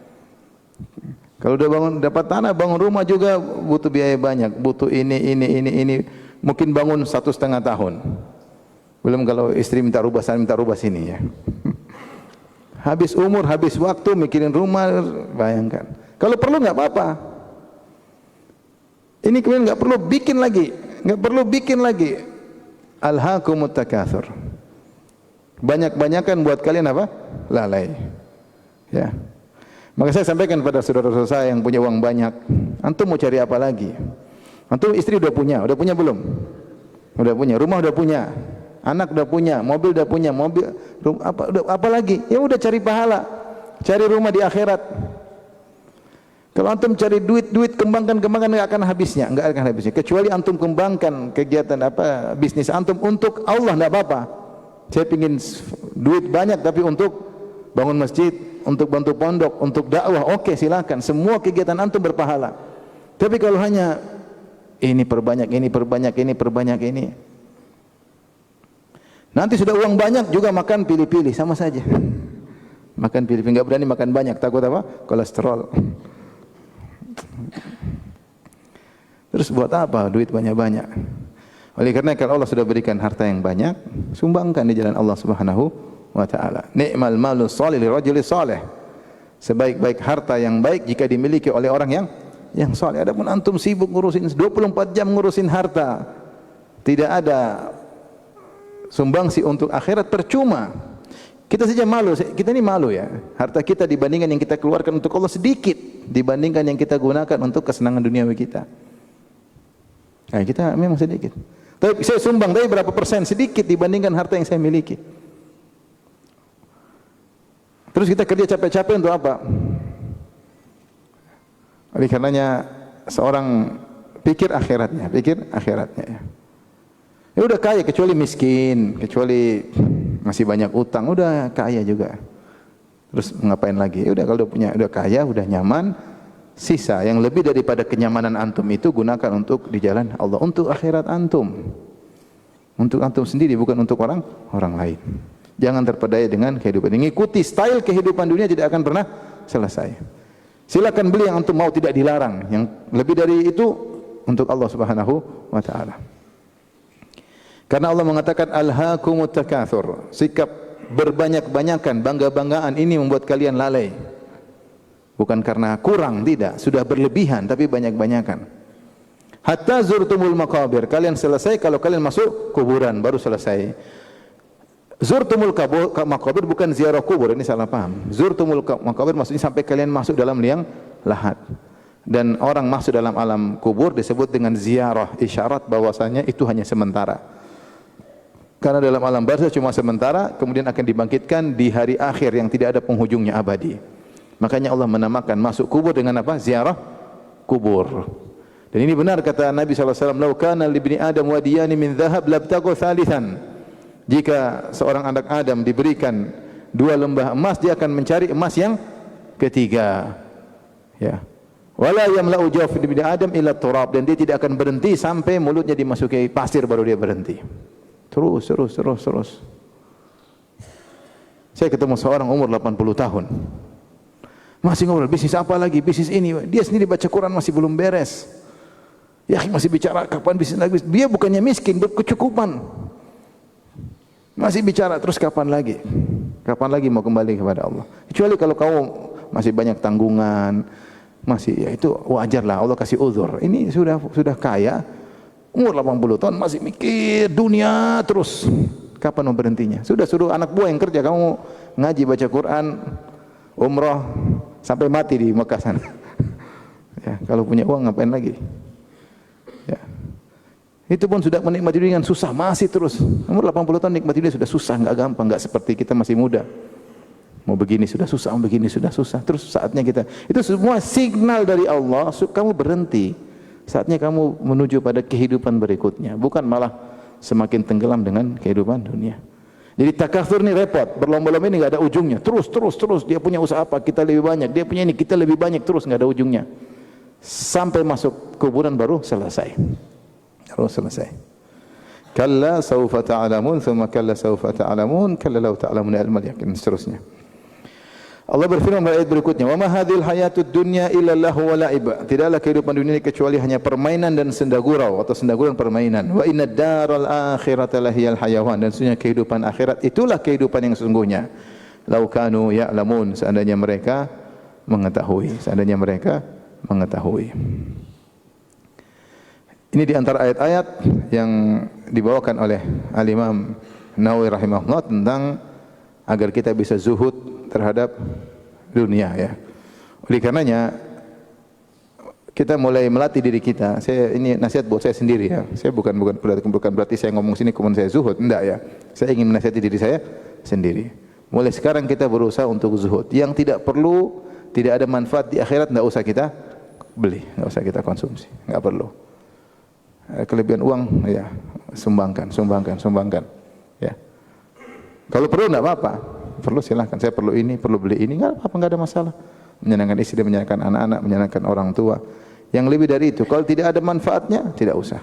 Kalau udah dapat tanah, bangun rumah juga butuh biaya banyak, butuh ini. Mungkin bangun 1,5 tahun. Belum kalau istri minta rubah sana, minta rubah sini ya. Habis umur, habis waktu mikirin rumah, bayangkan. Kalau perlu enggak apa-apa. Ini kemudian enggak perlu bikin lagi. Alhaakumut takatsur. Banyak-banyakan buat kalian apa? Lalai. Ya. Maka saya sampaikan pada saudara-saudara saya yang punya uang banyak, antum mau cari apa lagi? Antum istri udah punya belum? Udah punya, rumah udah punya, anak udah punya, mobil udah punya, apa lagi? Ya udah cari pahala, cari rumah di akhirat. Kalau antum cari duit kembangkan enggak akan habisnya. Kecuali antum kembangkan kegiatan bisnis antum untuk Allah, enggak apa-apa. Saya ingin duit banyak tapi untuk bangun masjid, untuk bantu pondok, untuk dakwah, oke, silakan. Semua kegiatan antum berpahala. Tapi kalau hanya ini perbanyak ini, nanti sudah uang banyak juga makan pilih-pilih, sama saja. Makan pilih-pilih, enggak berani makan banyak, takut apa? Kolesterol. Terus buat apa duit banyak-banyak? Oleh karena kalau Allah sudah berikan harta yang banyak, sumbangkan di jalan Allah Subhanahu wa ta'ala. Ni'mal malu shalih li rajuli salih. Sebaik-baik harta yang baik jika dimiliki oleh orang yang yang saleh. Adapun antum sibuk ngurusin 24 jam ngurusin harta, tidak ada sumbangsi untuk akhirat, percuma. Kita saja malu, kita ini malu ya. Harta kita dibandingkan yang kita keluarkan untuk Allah sedikit dibandingkan yang kita gunakan untuk kesenangan duniawi kita. Nah, kita memang sedikit. Tapi saya sumbang, tapi berapa persen? Sedikit dibandingkan harta yang saya miliki. Terus kita kerja capek-capek untuk apa? Oleh karenanya seorang pikir akhiratnya ya. Ya udah kaya kecuali miskin, kecuali masih banyak utang, udah kaya juga. Terus ngapain lagi? Ya udah kalau udah kaya, udah nyaman, sisa yang lebih daripada kenyamanan antum itu gunakan untuk di jalan Allah, untuk akhirat antum. Untuk antum sendiri, bukan untuk orang lain. Jangan terpedaya dengan kehidupan. Mengikuti style kehidupan dunia tidak akan pernah selesai. Silakan beli yang antum mau, tidak dilarang. Yang lebih dari itu untuk Allah Subhanahu wa taala. Karena Allah mengatakan alhaakumut takatsur. Sikap berbanyak-banyakan, bangga-banggaan ini membuat kalian lalai. Bukan karena kurang, tidak, sudah berlebihan tapi banyak-banyakan. Hatta zurtumul maqabir. Kalian selesai kalau kalian masuk kuburan baru selesai. Zurtumul maqabir bukan ziarah kubur, ini salah paham. Zurtumul maqabir maksudnya sampai kalian masuk dalam liang lahat. Dan orang masuk dalam alam kubur disebut dengan ziarah, isyarat bahwasanya itu hanya sementara. Karena dalam alam barzakh cuma sementara, kemudian akan dibangkitkan di hari akhir yang tidak ada penghujungnya, abadi. Makanya Allah menamakan masuk kubur dengan apa? Ziarah kubur. Dan ini benar kata Nabi SAW, "Lau kana li ibni Adam wadiyani min dhahab labtaghu thalithan." Jika seorang anak Adam diberikan 2 lembah emas, dia akan mencari emas yang ketiga. Ya. Wala yamla'u jawf ibni Adam illa turab, dan dia tidak akan berhenti sampai mulutnya dimasuki pasir baru dia berhenti. Terus. Saya ketemu seorang umur 80 tahun. Masih ngobrol bisnis apa lagi? Bisnis ini. Dia sendiri baca Quran masih belum beres. Ya, masih bicara kapan bisnis lagi. Dia bukannya miskin, berkecukupan. Masih bicara terus kapan lagi? Kapan lagi mau kembali kepada Allah? Kecuali kalau kamu masih banyak tanggungan, masih ya itu wajarlah, Allah kasih uzur. Ini sudah kaya, umur 80 tahun masih mikir dunia terus. Kapan mau berhentinya? Sudah suruh anak buah yang kerja, kamu ngaji, baca Quran, umrah sampai mati di Mekah sana. Ya, kalau punya uang ngapain lagi? Ya. Itu pun sudah menikmati dunia dengan susah, masih terus. Umur 80 tahun nikmati dunia sudah susah, enggak gampang, enggak seperti kita masih muda. Mau begini sudah susah, mau begini sudah susah. Terus saatnya kita, itu semua signal dari Allah, kamu berhenti. Saatnya kamu menuju pada kehidupan berikutnya, bukan malah semakin tenggelam dengan kehidupan dunia. Jadi takatsur ini repot, berlomba-lomba ini enggak ada ujungnya. Terus. Dia punya usaha apa, kita lebih banyak. Dia punya ini, kita lebih banyak, terus enggak ada ujungnya. Sampai masuk kuburan baru selesai. Kalla sawfa ta'lamun, thumma kalla sawfa ta'lamun, kalla law ta'lamun ilmal yaqin, seterusnya. Allah berfirman pada ayat berikutnya, "Wa ma hadhil hayatud dunya illa lahu wa la'ib." Tidaklah kehidupan dunia ini kecuali hanya permainan dan senda gurau atau senda gurau permainan. Wa inna daral akhirata lahiyal hayawan, dan sesungguhnya kehidupan akhirat itulah kehidupan yang sesungguhnya. Lau kanu ya'lamun, seandainya mereka mengetahui. Ini di antara ayat-ayat yang dibawakan oleh Al-Imam Nawawi rahimahullah tentang agar kita bisa zuhud terhadap dunia ya. Oleh karenanya kita mulai melatih diri kita. Ini nasihat buat saya sendiri ya. Saya bukan berarti saya ngomong sini kemudian saya zuhud, enggak ya. Saya ingin menasihati diri saya sendiri. Mulai sekarang kita berusaha untuk zuhud. Yang tidak perlu, tidak ada manfaat di akhirat, enggak usah kita beli, enggak usah kita konsumsi, enggak perlu. Kelebihan uang ya sumbangkan ya. Kalau perlu enggak apa-apa, perlu silakan. Saya perlu ini, perlu beli ini, enggak apa-apa, enggak ada masalah. Menyenangkan istri, menyenangkan anak-anak, menyenangkan orang tua. Yang lebih dari itu, kalau tidak ada manfaatnya, tidak usah.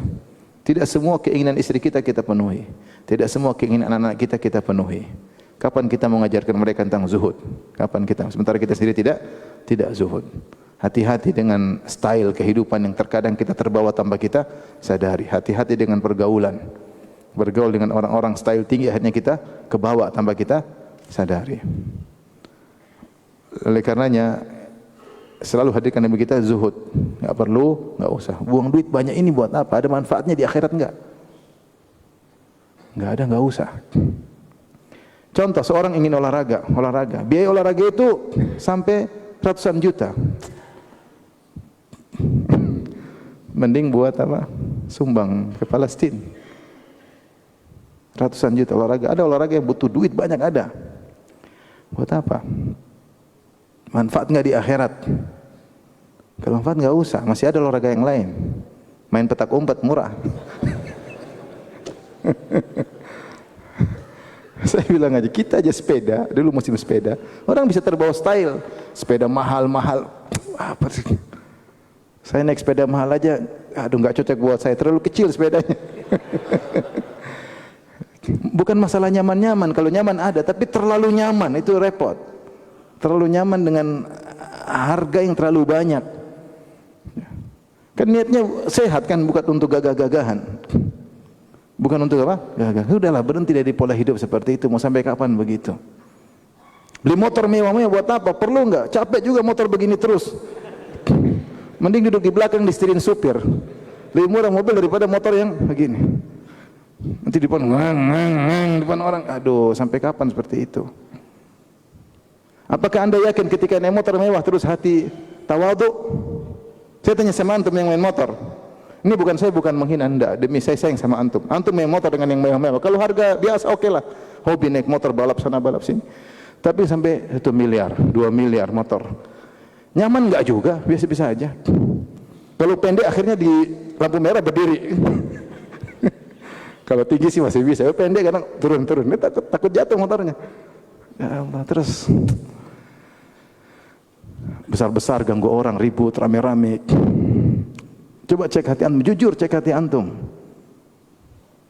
Tidak semua keinginan istri kita penuhi. Tidak semua keinginan anak-anak kita penuhi. Kapan kita mengajarkan mereka tentang zuhud? Kapan kita? Sementara kita sendiri tidak zuhud. Hati-hati dengan style kehidupan yang terkadang kita terbawa tanpa kita sadari. Hati-hati dengan pergaulan. Bergaul dengan orang-orang style tinggi akhirnya kita kebawa tanpa kita sadari. Oleh karenanya selalu hadirkan Nabi kita zuhud. Enggak perlu, enggak usah. Buang duit banyak ini buat apa? Ada manfaatnya di akhirat enggak? Enggak ada, enggak usah. Contoh, seorang ingin olahraga. Biaya olahraga itu sampai ratusan juta. Mending buat apa? Sumbang ke Palestina. Ratusan juta olahraga. Ada olahraga yang butuh duit banyak ada. Buat apa? Manfaat enggak di akhirat? Kalau manfaat enggak usah, masih ada olahraga yang lain. Main petak umpet murah. Saya bilang aja, kita aja sepeda, dulu musim sepeda, orang bisa terbawa style, sepeda mahal-mahal, apa sih? Saya naik sepeda mahal aja, aduh nggak cocok buat saya, terlalu kecil sepedanya. Bukan masalah nyaman-nyaman, kalau nyaman ada, tapi terlalu nyaman itu repot. Terlalu nyaman dengan harga yang terlalu banyak. Kan niatnya sehat kan, bukan untuk gagah-gagahan. Bukan untuk apa? Gagah. Udahlah, berhenti dari pola hidup seperti itu. Mau sampai kapan begitu? Beli motor mewah-mewah buat apa? Perlu enggak? Capek juga motor begini terus. Mending duduk di belakang disetirin supir. Lebih murah mobil daripada motor yang begini. Nanti di depan depan orang. Aduh, sampai kapan seperti itu? Apakah Anda yakin ketika naik motor mewah terus hati tawadhu? Saya tanya sama antum yang main motor. Ini bukan saya bukan menghina Anda, demi saya sayang sama antum. Antum main motor dengan yang mewah-mewah. Kalau harga biasa oke lah. Hobi naik motor balap sana balap sini. Tapi sampai 1 miliar, 2 miliar motor. Nyaman enggak juga, biasa-biasa aja. Kalau pendek akhirnya di lampu merah berdiri. Kalau tinggi sih masih bisa. Kalau pendek kadang turun-turun. Ini takut jatuh motornya. Ya Allah, terus besar-besar ganggu orang, ribut, rame-rame. Coba cek hati antum, jujur cek hati antum.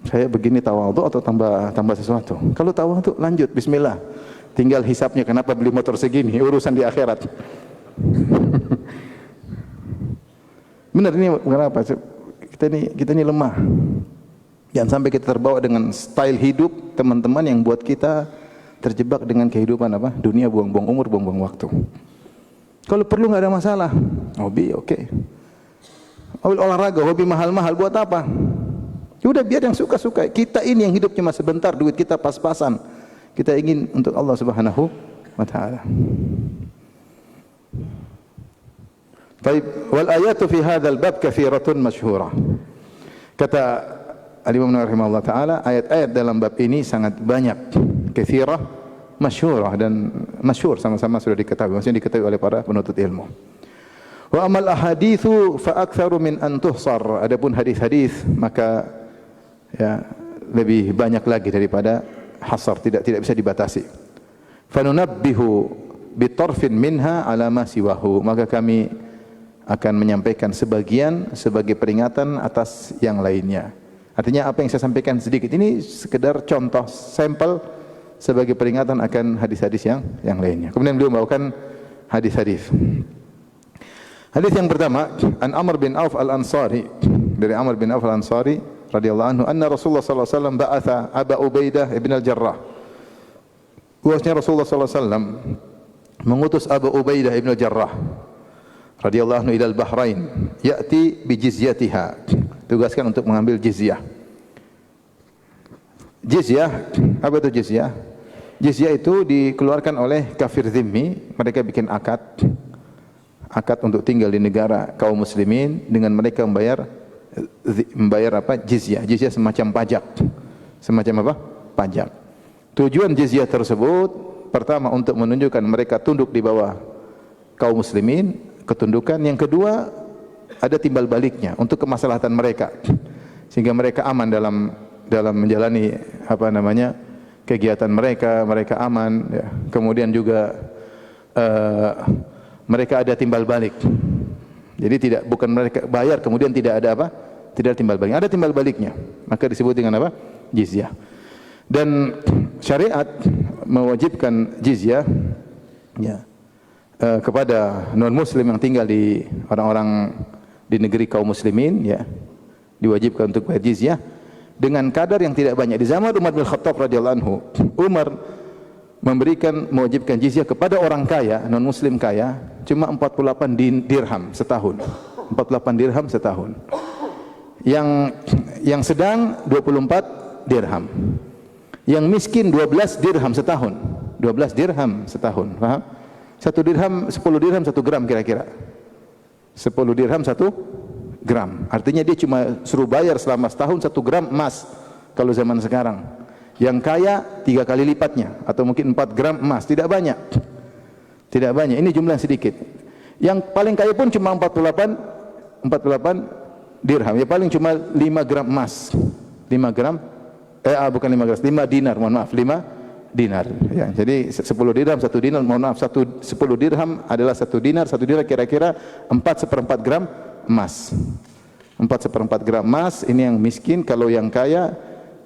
Saya begini tawadhu atau tambah sesuatu? Kalau tawadhu lanjut, bismillah. Tinggal hisapnya kenapa beli motor segini, urusan di akhirat. Benar ini kenapa? Kita ini lemah. Jangan sampai kita terbawa dengan style hidup teman-teman yang buat kita terjebak dengan kehidupan apa? Dunia, buang-buang umur, buang-buang waktu. Kalau perlu enggak ada masalah. Hobi oke. Olahraga, hobi mahal-mahal buat apa? Sudah biar yang suka-suka. Kita ini yang hidup cuma sebentar, duit kita pas-pasan. Kita ingin untuk Allah Subhanahu wa taala. Baik, wal ayatu fi hadzal bab katsiratun masyhurah. Kata Al-Imam Nawawi rahimahullah taala, ayat-ayat dalam bab ini sangat banyak, katsirah, masyhurah dan masyhur sama-sama sudah diketahui, maksudnya diketahui oleh para penuntut ilmu. Wa amal ahaditsu fa aktsaru min an tuhsar. Adapun hadis-hadis maka ya lebih banyak lagi daripada hasar, tidak bisa dibatasi. Fa nunabbihu bi tarfin minha ala ma siwahu. Maka kami akan menyampaikan sebagian sebagai peringatan atas yang lainnya. Artinya apa yang saya sampaikan sedikit ini sekedar contoh sampel sebagai peringatan akan hadis-hadis yang lainnya. Kemudian beliau membawakan hadis-hadis. Hadis yang pertama, an Amr bin Auf al-Ansari, dari Amr bin Auf al-Ansari radhiyallahu anhu, anna Rasulullah sallallahu alaihi wasallam ba'atha Aba Ubaidah ibn al-Jarrah. Bahwasanya Rasulullah sallallahu alaihi wasallam mengutus Abu Ubaidah ibn al-Jarrah radhiyallahu anhu ila al-Bahrain, ya'ti bi jizyatiha. Tugaskan untuk mengambil jizyah. Jizyah, apa itu jizyah? Jizyah itu dikeluarkan oleh kafir zimmi, mereka bikin akad untuk tinggal di negara kaum muslimin dengan mereka membayar apa? Jizyah. Jizyah semacam pajak. Semacam apa? Pajak. Tujuan jizyah tersebut pertama untuk menunjukkan mereka tunduk di bawah kaum muslimin, ketundukan. Yang kedua, ada timbal baliknya untuk kemaslahatan mereka. Sehingga mereka aman dalam menjalani apa namanya? Kegiatan mereka aman ya. Kemudian juga mereka ada timbal balik. Jadi bukan mereka bayar kemudian tidak ada apa? Tidak ada timbal balik. Ada timbal baliknya. Maka disebut dengan apa? Jizyah. Dan syariat mewajibkan jizyah ya, kepada non muslim yang tinggal di orang-orang di negeri kaum muslimin ya. Diwajibkan untuk bayar jizyah dengan kadar yang tidak banyak. Di zaman Umar bin Khattab radhiyallahu anhu, Umar mewajibkan jizyah kepada orang kaya, non muslim kaya, cuma 48 dirham setahun. 48 dirham setahun. Yang sedang 24 dirham. Yang miskin 12 dirham setahun. 12 dirham setahun, paham? 1 dirham, 10 dirham 1 gram kira-kira. 10 dirham 1 gram. Artinya dia cuma suruh bayar selama setahun 1 gram emas kalau zaman sekarang. Yang kaya 3 kali lipatnya atau mungkin 4 gram emas, tidak banyak. Tidak banyak. Ini jumlah yang sedikit. Yang paling kaya pun cuma 48 dirham. Ya paling cuma 5 gram emas. 5 gram bukan 5 gram, 5 dinar, mohon maaf, 5 dinar. Ya, jadi 10 dirham 1 dinar, mohon maaf, 10 dirham adalah 1 dinar. 1 dinar kira-kira 4/4 gram emas. 4/4 gram emas, ini yang miskin. Kalau yang kaya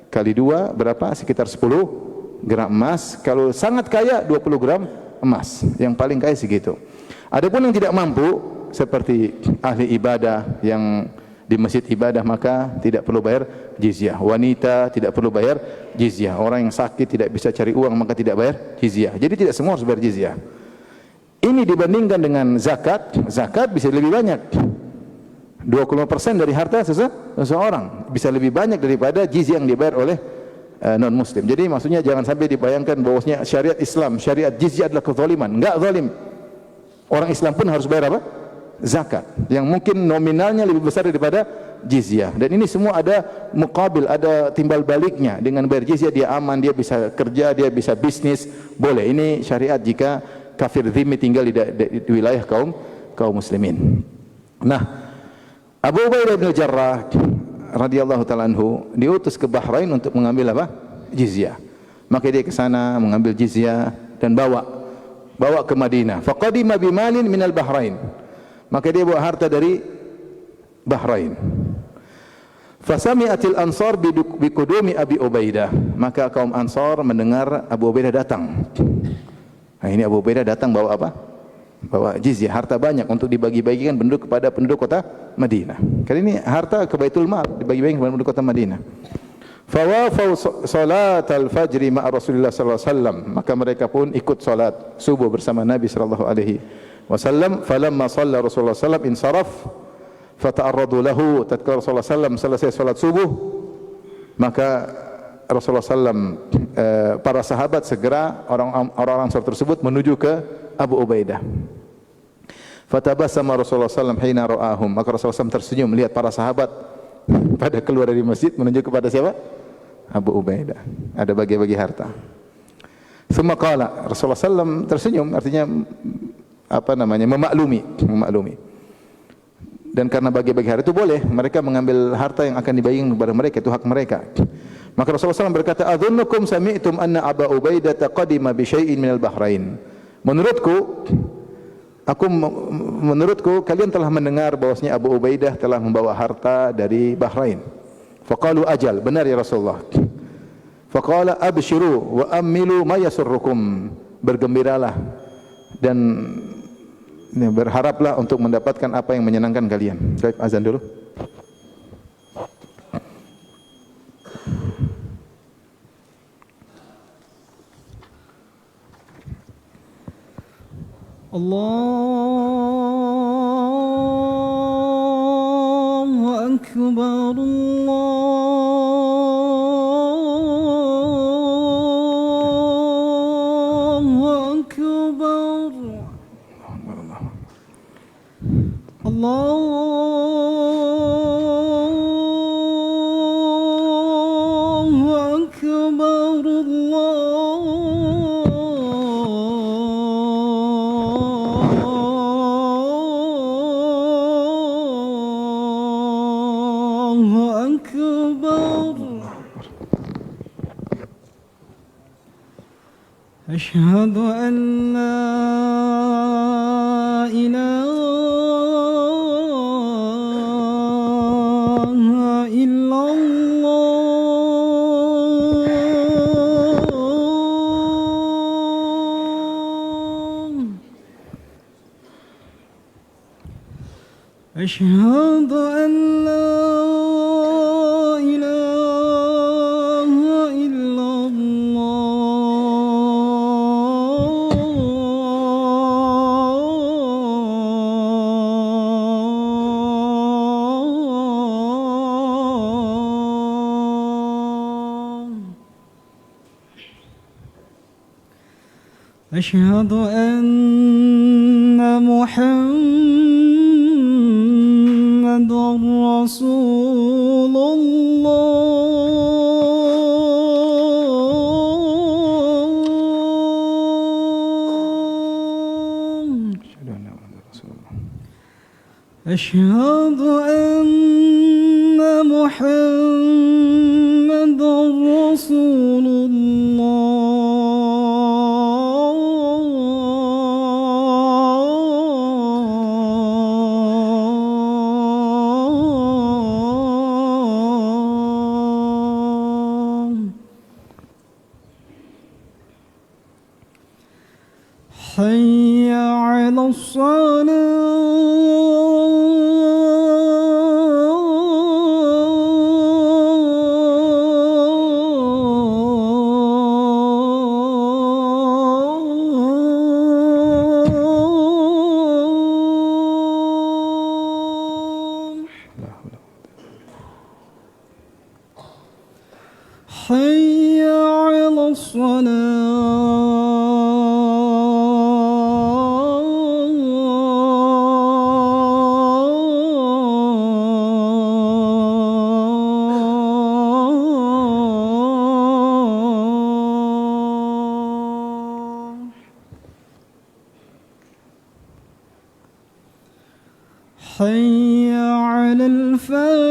kali 2 berapa? Sekitar 10 gram emas. Kalau sangat kaya 20 gram emas. Yang paling kaya segitu. Adapun yang tidak mampu seperti ahli ibadah yang di masjid ibadah, maka tidak perlu bayar jizyah. Wanita tidak perlu bayar jizyah. Orang yang sakit tidak bisa cari uang maka tidak bayar jizyah. Jadi tidak semua harus bayar jizyah. Ini dibandingkan dengan zakat, zakat bisa lebih banyak. 25% dari harta seseorang bisa lebih banyak daripada jizyah yang dibayar oleh non muslim. Jadi maksudnya jangan sampai dibayangkan bahwasanya syariat Islam, syariat jizyah adalah kezaliman. Enggak zalim. Orang Islam pun harus bayar apa? Zakat, yang mungkin nominalnya lebih besar daripada jizyah. Dan ini semua ada muqabil, ada timbal baliknya. Dengan bayar jizyah dia aman, dia bisa kerja, dia bisa bisnis, boleh. Ini syariat jika kafir dhimmi tinggal di wilayah kaum muslimin. Nah, Abu Ubaidah bin Jarrah radhiyallahu taala anhu diutus ke Bahrain untuk mengambil apa? Jizyah. Maka dia ke sana mengambil jizyah dan bawa ke Madinah. Faqadima bimalin minal Bahrain. Maka dia bawa harta dari Bahrain. Fasami'atil ansar biqudumi Abi Ubaidah. Maka kaum Ansar mendengar Abu Ubaidah datang. Nah, ini Abu Ubaidah datang bawa apa? Bawa jizyah, harta banyak untuk dibagi-bagikan kepada penduduk kota Madinah. Kali ini harta ke Baitul Mal, dibagi-bagikan kepada penduduk kota Madinah. Fawafau salat al-fajri ma'a Rasulullah sallallahu alaihi wasallam. Maka mereka pun ikut salat subuh bersama Nabi sallallahu alaihi wasallam. Falamma shalla Rasulullah sallallahu insaraf fata'arradu lahu. Tatkala Rasulullah sallallahu selesai salat subuh, maka Rasulullah sallallahu para sahabat segera orang-orang Ansar tersebut menuju ke Abu Ubaidah. Fatabassama Rasulullah sallallahu hina ra'ahum. Maka Rasulullah sallallahu tersenyum melihat para sahabat pada keluar dari masjid menuju kepada siapa? Abu Ubaidah. Ada bagi-bagi harta. Thumma qala, Rasulullah sallallahu tersenyum, artinya memaklumi. Dan karena bagi-bagi harta itu boleh, mereka mengambil harta yang akan dibagikan kepada mereka, itu hak mereka. Maka Rasulullah SAW berkata, "Adzunukum sami'tum anna Abu Ubaidah qadima bi syai'in minal Bahrain." Menurutku kalian telah mendengar bahwasanya Abu Ubaidah telah membawa harta dari Bahrain. Faqalu ajal, benar ya Rasulullah. Faqala abshiru wa ammilu ma yasurrukum. Bergembiralah dan berharaplah untuk mendapatkan apa yang menyenangkan kalian. Baik, azan dulu.
Allahu Akbar, Allahu Akbar, Allahu Akbar, أشهد أن لا إله إلا الله أشهد أن لا إله إلا الله أشهد أن محمد رسول الله أشهد أن محمد رسول الله حي على الصلاة حي على الصلاة حي على الفلاح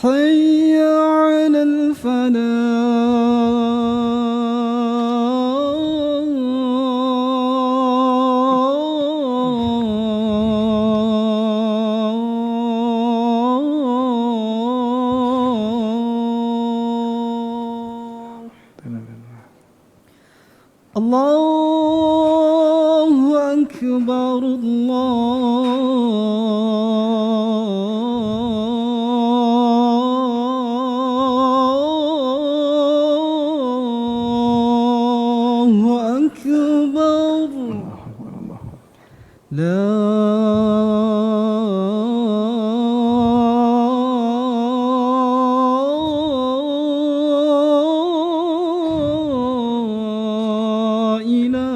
حي على الفلاح الله أكبر الله أكبر لا إله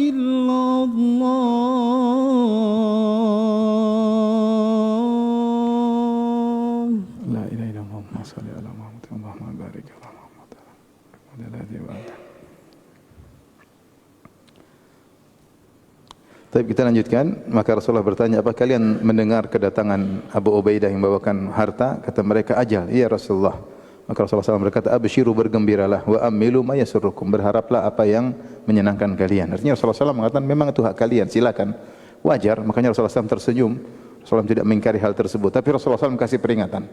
إلا الله
لا إله إلا الله اللهم صل على محمد اللهم بارك على محمد وعلى آله وصحبه. Tapi kita lanjutkan, maka Rasulullah bertanya, apa kalian mendengar kedatangan Abu Ubaidah yang membawakan harta? Kata mereka, ajal, iya Rasulullah. Maka Rasulullah SAW berkata, abshiru, bergembiralah, wa amilu ma yasurrukum, berharaplah apa yang menyenangkan kalian. Artinya Rasulullah SAW mengatakan, memang itu hak kalian, silakan. Wajar, makanya Rasulullah SAW tersenyum. Rasulullah tidak mengingkari hal tersebut. Tapi Rasulullah SAW kasih peringatan.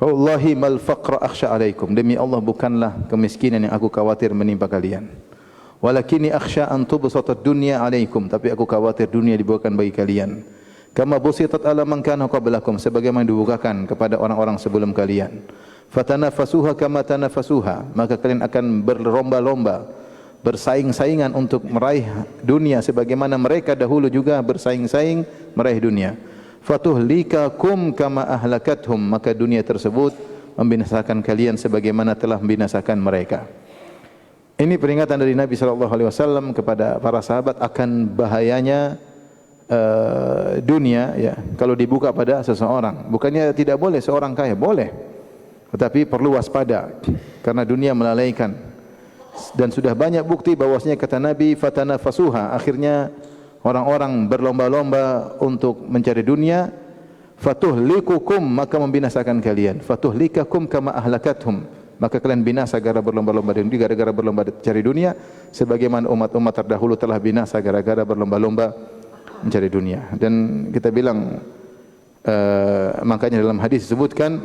Wallahi mal faqra akhsha alaikum, demi Allah bukanlah kemiskinan yang aku khawatir menimpa kalian. Walakini akhsha an tubsatad dunya alaikum, tapi aku khawatir dunia dibukakan bagi kalian. Kama busitat ala man kana qablakum, sebagaimana dibukakan kepada orang-orang sebelum kalian. Fatanafasuha kama tanafasuha, maka kalian akan berlomba-lomba, bersaing-saingan untuk meraih dunia sebagaimana mereka dahulu juga bersaing-saing meraih dunia. Fatuhlikakum kama ahlakathum, maka dunia tersebut membinasakan kalian sebagaimana telah membinasakan mereka. Ini peringatan dari Nabi SAW kepada para sahabat akan bahayanya dunia, ya, kalau dibuka pada seseorang. Bukannya tidak boleh seorang kaya, boleh, tetapi perlu waspada karena dunia melalaikan. Dan sudah banyak bukti bahwasanya kata Nabi, fatanafasuha, akhirnya orang-orang berlomba-lomba untuk mencari dunia. Fatuhlikukum, maka membinasakan kalian. Fatuhlikakum kama ahlakathum, maka kalian binasa gara-gara berlomba-lomba di dunia, gara-gara berlomba cari dunia, sebagaimana umat-umat terdahulu telah binasa gara-gara berlomba-lomba mencari dunia. Dan kita bilang, makanya dalam hadis disebutkan,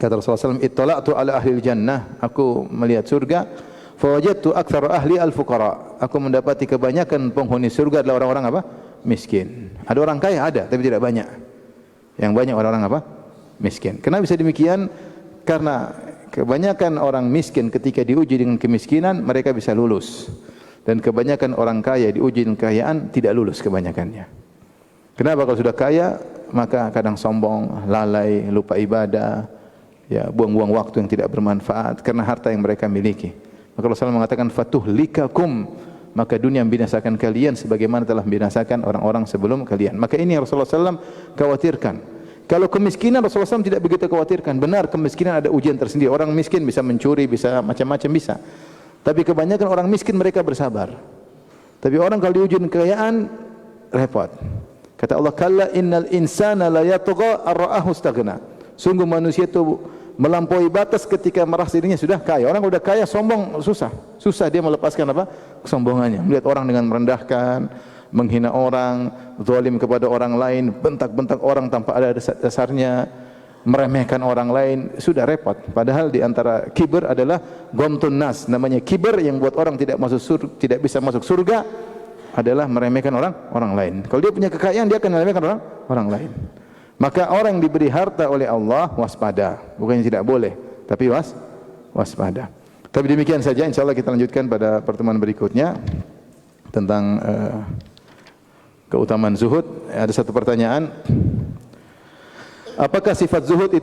kata Rasulullah SAW, ittala'tu ala ahli jannah, aku melihat surga, fawajadtu aktsara ahli al-fuqara, aku mendapati kebanyakan penghuni surga adalah orang-orang apa? Miskin. Ada orang kaya, ada, tapi tidak banyak. Yang banyak orang-orang apa? miskin. Kenapa bisa demikian? Karena kebanyakan orang miskin ketika diuji dengan kemiskinan mereka bisa lulus. Dan kebanyakan orang kaya diuji dengan kekayaan tidak lulus kebanyakannya. Kenapa? Kalau sudah kaya maka kadang sombong, lalai, lupa ibadah, ya buang-buang waktu yang tidak bermanfaat karena harta yang mereka miliki. Maka Rasulullah mengatakan fatuhlikakum, maka dunia membinasakan kalian sebagaimana telah membinasakan orang-orang sebelum kalian. Maka ini yang Rasulullah SAW khawatirkan. Kalau kemiskinan Rasulullah SAW tidak begitu khawatirkan. Benar kemiskinan ada ujian tersendiri. Orang miskin bisa mencuri, bisa macam-macam bisa. Tapi kebanyakan orang miskin mereka bersabar. Tapi orang kalau diuji dengan kekayaan repot. Kata Allah, kalla innal insana la yatgha ar-ra'ahu istaghna. Sungguh manusia itu melampaui batas ketika merasa dirinya sudah kaya. Orang sudah kaya sombong susah. Susah dia melepaskan apa? Kesombongannya. Melihat orang dengan merendahkan, menghina orang, zalim kepada orang lain, bentak-bentak orang tanpa ada dasarnya, meremehkan orang lain, sudah repot. Padahal di antara kibir adalah ghamtun nas. Namanya kibir yang buat orang tidak tidak bisa masuk surga adalah meremehkan orang lain. Kalau dia punya kekayaan dia akan meremehkan orang lain. Maka orang yang diberi harta oleh Allah waspada, bukannya tidak boleh, tapi waspada. Tapi demikian saja, insyaallah kita lanjutkan pada pertemuan berikutnya tentang keutamaan zuhud. Ada satu pertanyaan, apakah sifat zuhud itu